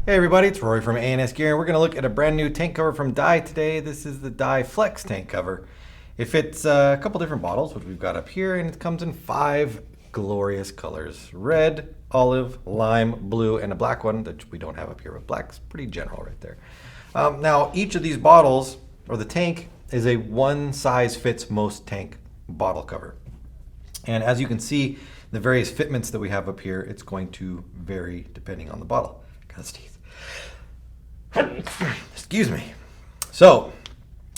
Hey everybody, it's Rory from A&S Gear, and we're going to look at a brand new tank cover from Dye today. This is the Dye Flex tank cover. It fits a couple different bottles, which we've got up here, and it comes in 5 glorious colors. Red, olive, lime, blue, and a black one that we don't have up here, but black's pretty general right there. Now, each of these bottles, or the tank, is a one size fits most tank bottle cover. And as you can see, the various fitments that we have up here, it's going to vary depending on the bottle. God's teeth. Excuse me. So,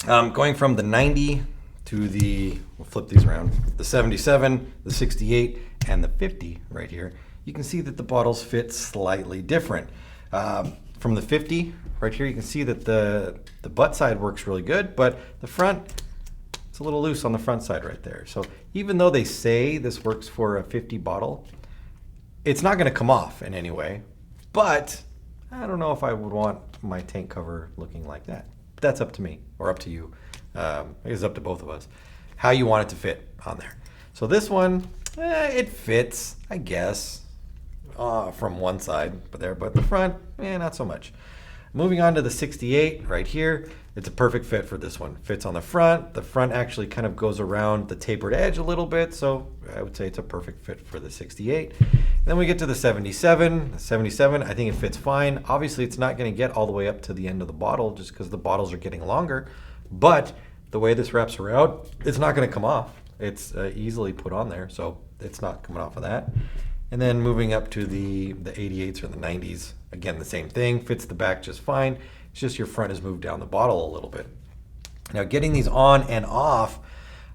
going from the 90 to the, we'll flip these around, the 77, the 68, and the 50 right here, you can see that the bottles fit slightly different. From the 50 right here, you can see that the butt side works really good, but the front, it's a little loose on the front side right there. So even though they say this works for a 50 bottle, it's not going to come off in any way. But I don't know if I would want my tank cover looking like that. But that's up to me, or up to you. It's up to both of us, how you want it to fit on there. So this one, it fits, I guess, from one side, but the front, not so much. Moving on to the 68 right here, it's a perfect fit for this one. Fits on the front. The front actually kind of goes around the tapered edge a little bit, so I would say it's a perfect fit for the 68. And then we get to the 77. The 77, I think it fits fine. Obviously, it's not going to get all the way up to the end of the bottle just because the bottles are getting longer, but the way this wraps around, it's not going to come off. It's easily put on there, so it's not coming off of that. And then moving up to the 88s or the 90s, again, the same thing, fits the back just fine. It's just your front has moved down the bottle a little bit. Now, getting these on and off,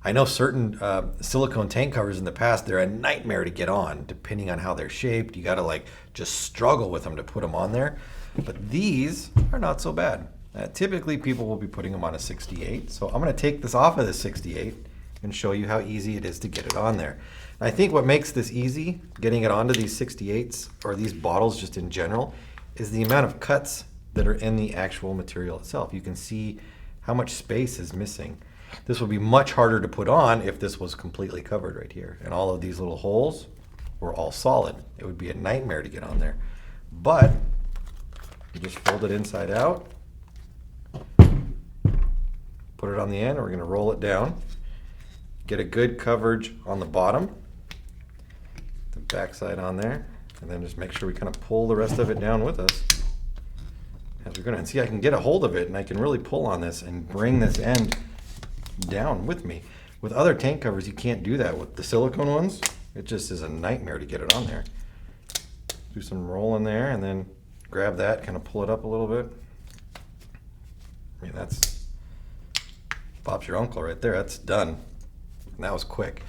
I know certain silicone tank covers in the past, they're a nightmare to get on, depending on how they're shaped. You gotta just struggle with them to put them on there. But these are not so bad. Typically, people will be putting them on a 68. So I'm gonna take this off of the 68 and show you how easy it is to get it on there. I think what makes this easy, getting it onto these 68s, or these bottles just in general, is the amount of cuts that are in the actual material itself. You can see how much space is missing. This would be much harder to put on if this was completely covered right here. And all of these little holes were all solid. It would be a nightmare to get on there. But you just fold it inside out, put it on the end, and we're gonna roll it down. Get a good coverage on the bottom, the back side on there, and then just make sure we kind of pull the rest of it down with us as we're going. And see, I can get a hold of it and I can really pull on this and bring this end down with me. With other tank covers, you can't do that. With the silicone ones, it just is a nightmare to get it on there. Do some rolling there and then grab that, kind of pull it up a little bit. I mean, that's Bob's your uncle right there. That's done. And that was quick.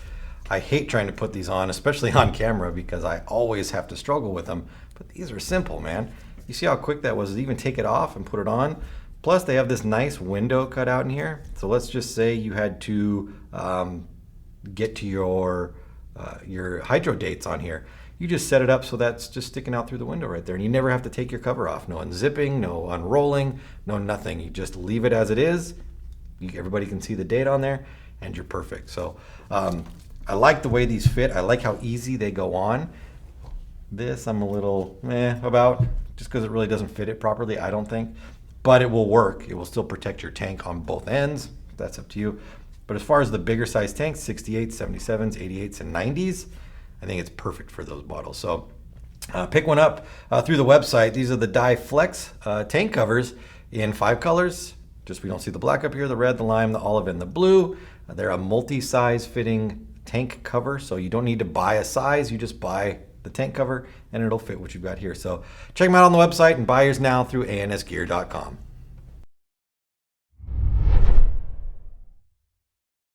I hate trying to put these on, especially on camera, because I always have to struggle with them. But these are simple, man. You see how quick that was to even take it off and put it on? Plus, they have this nice window cut out in here. So let's just say you had to get to your hydro dates on here. You just set it up so that's just sticking out through the window right there. And you never have to take your cover off. No unzipping, no unrolling, no nothing. You just leave it as it is. Everybody can see the date on there, and you're perfect. So I like the way these fit. I like how easy they go on. This I'm a little about, just because it really doesn't fit it properly, I don't think. But it will work. It will still protect your tank on both ends. That's up to you. But as far as the bigger size tanks, 68s, 77s, 88s, and 90s, I think it's perfect for those bottles. So pick one up through the website. These are the Dye Flex tank covers in 5 colors. Just we don't see the black up here, the red, the lime, the olive, and the blue. They're a multi-size fitting tank cover, so you don't need to buy a size. You just buy the tank cover and it'll fit what you've got here. So check them out on the website and buy yours now through ansgear.com.